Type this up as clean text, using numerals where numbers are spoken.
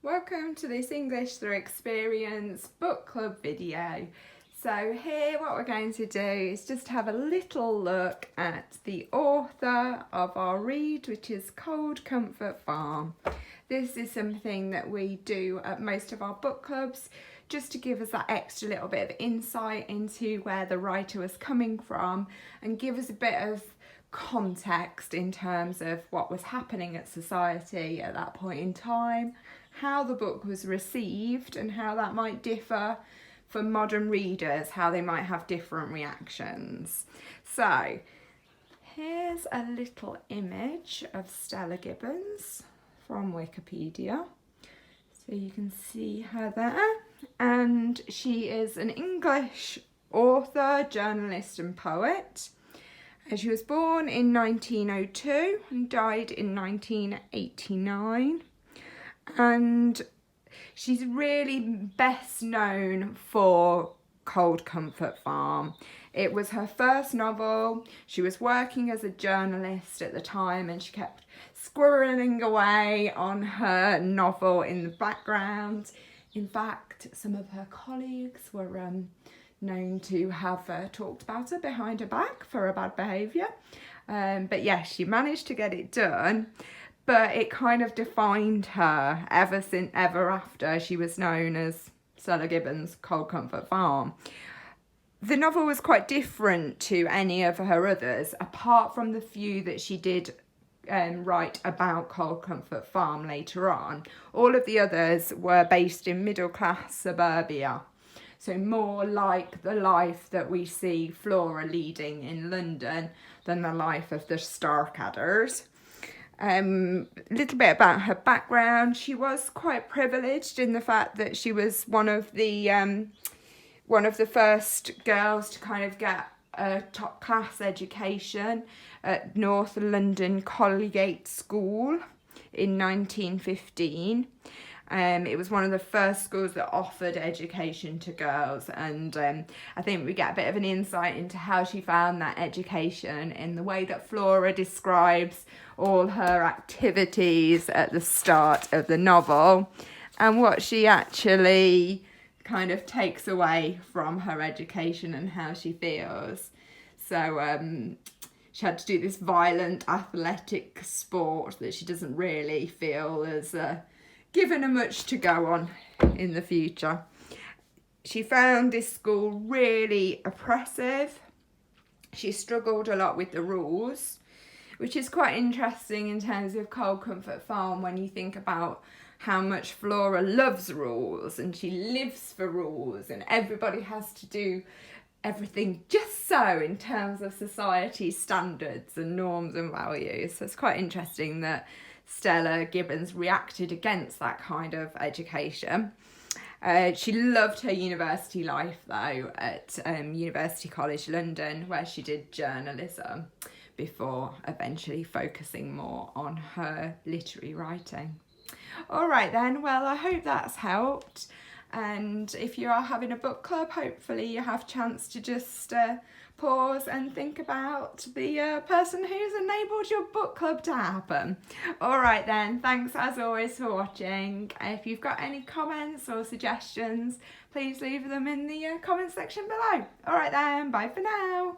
Welcome to this English Through Experience book club video. So here what we're going to do is just have a little look at the author of our read, which is Cold Comfort Farm. This is something that we do at most of our book clubs just to give us that extra little bit of insight into where the writer was coming from and give us a bit of context in terms of what was happening at society at that point in time, how the book was received and how that might differ for modern readers, how they might have different reactions. So here's a little image of Stella Gibbons from Wikipedia. So you can see her there, and she is an English author, journalist and poet. She was born in 1902 and died in 1989. And she's really best known for Cold Comfort Farm. It was her first novel. She was working as a journalist at the time and she kept squirreling away on her novel in the background. In fact, some of her colleagues were known to have talked about her behind her back for her bad behaviour. But yes, she managed to get it done. But it kind of defined her ever after. She was known as Stella Gibbons' Cold Comfort Farm. The novel was quite different to any of her others, apart from the few that she did write about Cold Comfort Farm later on. All of the others were based in middle-class suburbia. So more like the life that we see Flora leading in London than the life of the Starcadders. Little bit about her background. She was quite privileged in the fact that she was one of the first girls to kind of get a top class education at North London Collegiate School in 1915. It was one of the first schools that offered education to girls, and I think we get a bit of an insight into how she found that education in the way that Flora describes all her activities at the start of the novel and what she actually kind of takes away from her education and how she feels. So she had to do this violent athletic sport that she doesn't really feel as given her much to go on in the future. She found this school really oppressive. She struggled a lot with the rules, which is quite interesting in terms of Cold Comfort Farm when you think about how much Flora loves rules and she lives for rules and everybody has to do everything just so in terms of society standards and norms and values. So it's quite interesting that Stella Gibbons reacted against that kind of education. She loved her university life though at University College London, where she did journalism before eventually focusing more on her literary writing. All right then, well, I hope that's helped. And if you are having a book club, hopefully you have a chance to just pause and think about the person who's enabled your book club to happen. All right then, thanks as always for watching. If you've got any comments or suggestions, please leave them in the comment section below. All right then, bye for now.